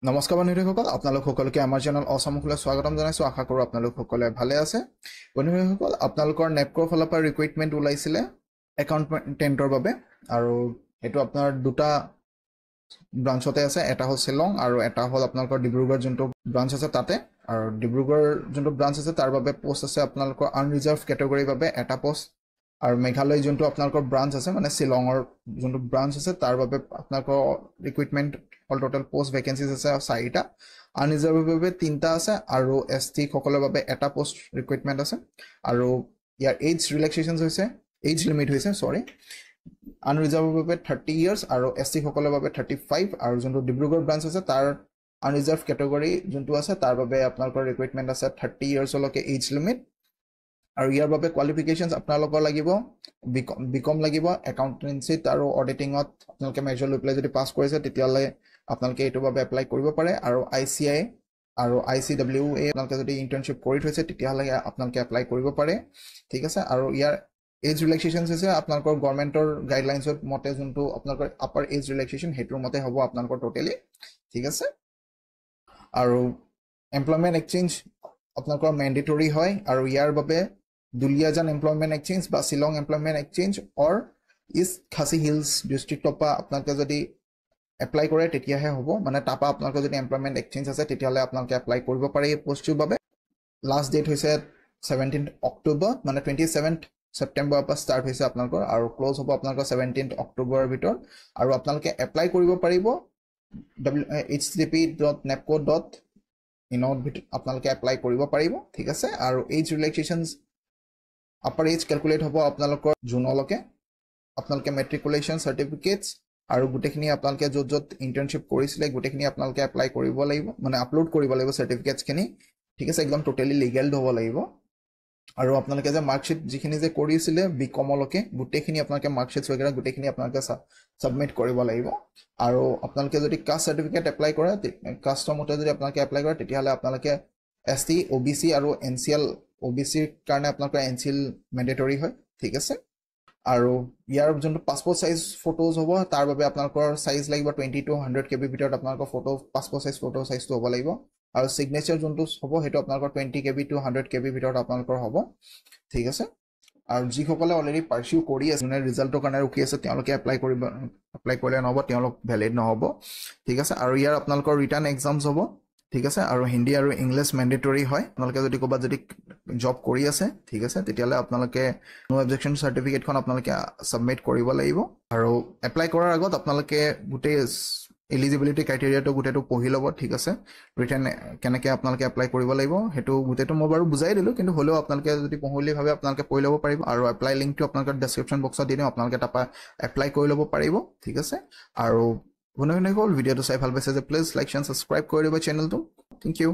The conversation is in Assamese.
নমস্কাৰ বন্ধুসকল, আপোনালোক সকলোকে আমাৰ চেনেল অসমলৈ স্বাগতম জনাইছোঁ। আশা কৰোঁ আপোনালোক সকলোৱে ভালে আছে। বন্ধুসকল, আপোনালোকৰ নেপকৰ ফালৰ পৰা ৰিক্ৰুইটমেণ্ট ওলাইছিলে একাউণ্টেণ্টৰ বাবে, আৰু এইটো আপোনাৰ দুটা ব্ৰাঞ্চতে আছে। এটা হ'ল শ্বিলং আৰু এটা হ'ল আপোনালোকৰ ডিব্ৰুগড় যোনটো ব্ৰাঞ্চ আছে তাতে। আৰু ডিব্ৰুগড় যোনটো ব্ৰাঞ্চ আছে তাৰ বাবে পষ্ট আছে আপোনালোকৰ আনৰিজাৰ্ভ কেটেগৰীৰ বাবে এটা পষ্ট, আৰু মেঘালয় যোনটো আপোনালোকৰ ব্ৰাঞ্চ আছে মানে শ্বিলঙৰ যোনটো ব্ৰাঞ্চ আছে তাৰ বাবে আপোনালোকৰ recruitment all total post vacancies আছে 4টা, আনৰিজাৰ্ভৰ বাবে 3টা আছে, আৰু ST সকলৰ বাবে এটা পোষ্ট ৰিক্ৰুইটমেণ্ট আছে। আৰু ইয়াৰ এজ লিমিট হৈছে আনৰিজাৰ্ভৰ বাবে 30 ইয়াৰ্ছ আৰু ST সকলৰ বাবে 35, আৰু যোনটো ডিব্ৰুগড় ব্ৰাঞ্চ আছে তাৰ আনৰিজাৰ্ভ কেটেগৰী যোনটো আছে তাৰ বাবে আপোনালোকৰ ৰিক্ৰুইটমেণ্ট আছে 30 ইয়াৰ্ছলৈকে এজ লিমিট। আৰু ইয়াৰ বাবে কোৱালিফিকেশ্যনছ আপোনালোকৰ লাগিব বিকম লাগিব, একাউণ্টেঞ্চিত আৰু অডিটিঙত আপোনালোকে মেজৰ লৈ পেলাই যদি পাছ কৰিছে তেতিয়াহ'লে আপোনালোকে এইটোৰ বাবে এপ্লাই কৰিব পাৰে। আৰু ICI আৰু ICWA আপোনালোকে যদি ইণ্টাৰ্ণশ্বিপ কৰি থৈছে তেতিয়াহ'লে আপোনালোকে এপ্লাই কৰিব পাৰে, ঠিক আছে। আৰু ইয়াৰ এজ ৰিলেক্সেশ্যনছ হৈছে আপোনালোকৰ গভৰ্ণমেণ্টৰ গাইডলাইনছৰ মতে যোনটো আপোনালোকৰ আপাৰ এজ ৰিলেক্সেশ্যন সেইটোৰ মতে হ'ব আপোনালোকৰ টোটেলি, ঠিক আছে। আৰু এমপ্লয়মেণ্ট এক্সচেঞ্জ আপোনালোকৰ মেণ্ডেটৰী হয়, আৰু ইয়াৰ বাবে দুলিয়াজান এমপ্লয়মেণ্ট এক্সচেঞ্জ বা শ্বিলং এমপ্লয়মেণ্ট এক্সচেঞ্জ অৰ ইষ্ট খাচী হিলছ ডিষ্ট্ৰিক্টৰ পৰা আপোনালোকে যদি এপ্লাই কৰে তেতিয়াহে হ'ব। মানে তাৰপৰা আপোনালোকৰ যদি এমপ্লয়মেণ্ট এক্সচেঞ্জ আছে তেতিয়াহ'লে আপোনালোকে এপ্লাই কৰিব পাৰে এই পষ্টটোৰ বাবে। লাষ্ট ডেট হৈছে 17 অক্টোবৰ, মানে 27 ছেপ্টেম্বৰৰ পৰা ষ্টাৰ্ট হৈছে আপোনালোকৰ, আৰু ক্ল'জ হ'ব আপোনালোকৰ 17 অক্টোবৰৰ ভিতৰত। আৰু আপোনালোকে এপ্লাই কৰিব পাৰিব http.nepco.in আপোনালোকে এপ্লাই কৰিব পাৰিব, ঠিক আছে। আৰু এজ ৰিলেক্সেশ্যনছ আপাৰ এজ কেলকুলেট হ'ব আপোনালোকৰ জুনলৈকে। আপোনালোকে মেট্ৰিকুলেশ্যন চাৰ্টিফিকেটছ আৰু গোটেইখিনি আপোনালোকে য'ত য'ত ইণ্টাৰ্ণশ্বিপ কৰিছিলে গোটেইখিনি আপোনালোকে এপ্লাই কৰিব লাগিব, মানে আপলোড কৰিব লাগিব চাৰ্টিফিকেটছখিনি, ঠিক আছে। একদম টোটেলি লিগেল হ'ব লাগিব। আৰু আপোনালোকে যে মাৰ্কশ্বিট যিখিনি যে কৰিছিলে বিকমলৈকে গোটেইখিনি আপোনালোকে মাৰ্কশ্বিটছ বগেৰা গোটেইখিনি আপোনালোকে ছাবমিট কৰিব লাগিব। আৰু আপোনালোকে যদি কাষ্ট চাৰ্টিফিকেট এপ্লাই কৰে, কাষ্টৰ মতে যদি আপোনালোকে এপ্লাই কৰে তেতিয়াহ'লে আপোনালোকে ST OBC আৰু NCL OBCৰ কাৰণে আপোনালোকৰ NCL মেণ্ডেটৰী হয়, ঠিক আছে। আৰু ইয়াৰ যোনটো পাছপৰ্ট চাইজ ফটোজ হ'ব তাৰ বাবে আপোনালোকৰ চাইজ লাগিব 20 to 100 KB ভিতৰত আপোনালোকৰ পাছপৰ্ট চাইজ ফটো চাইজটো হ'ব লাগিব। আৰু ছিগনেচাৰ যোনটো হ'ব সেইটো আপোনালোকৰ 20 KB to 100 KB ভিতৰত আপোনালোকৰ হ'ব, ঠিক আছে। আৰু যিসকলে অলৰেডি পাৰ্চিউ কৰি আছে মানে ৰিজাল্টৰ কাৰণে ৰখি আছে তেওঁলোকে এপ্লাই কৰিলে নহ'ব, তেওঁলোক ভেলিড নহ'ব, ঠিক আছে। আৰু ইয়াৰ আপোনালোকৰ ৰিটাৰ্ণ এক্সামছ হ'ব, ঠিক আছে। আৰু হিন্দী আৰু ইংলিছ মেণ্ডেটৰী হয়। আপোনালোকে যদি ক'ৰবাত যদি জব কৰি আছে, ঠিক আছে, তেতিয়াহ'লে আপোনালোকে নো অবজেকশ্যন চাৰ্টিফিকেটখন আপোনালোকে ছাবমিট কৰিব লাগিব। আৰু এপ্লাই কৰাৰ আগত আপোনালোকে গোটেই এলিজিবিলিটি ক্ৰাইটেৰিয়াটো গোটেইটো পঢ়ি ল'ব, ঠিক আছে। ৰিটাৰ্ণ কেনেকৈ আপোনালোকে এপ্লাই কৰিব লাগিব সেইটো গোটেইটো মই বাৰু বুজাই দিলোঁ, কিন্তু হ'লেও আপোনালোকে যদি পঢ়ো বুলি ভাবে আপোনালোকে পঢ়ি ল'ব পাৰিব। আৰু এপ্লাই লিংকটো আপোনালোকে ডেছক্ৰিপশ্যন বক্সত দি দিওঁ, আপোনালোকে তাৰপৰা এপ্লাই কৰি ল'ব পাৰিব, ঠিক আছে। আৰু বন্ধুসকল ভিডিঅ'টো চাই ভাল পাইছে যে প্লিজ লাইক এণ্ড ছাবস্ক্ৰাইব কৰি দিব চেনেলটো। Thank U.